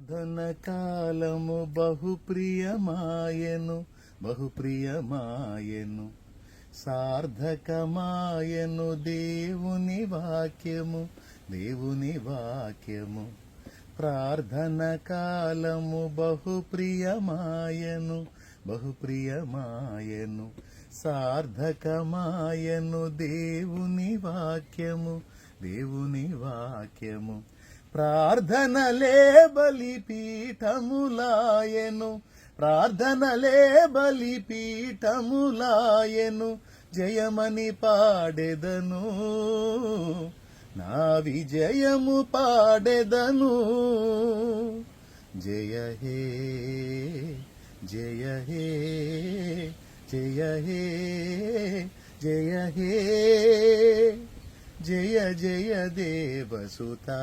ప్రార్థన కాలము బహుప్రియమాయను బహుప్రియమాయను సార్థకమాయను దేవుని వాక్యము ప్రార్థన కాలము బహుప్రియమాయను సార్థకమాయను దేవుని వాక్యము ప్రార్థనలే బలిపీఠములాయను జయమని పాడెదను నా విజయము పాడెదను జయ హే జయ హే జయ హే జయ హే జయ జయ దేవసుతా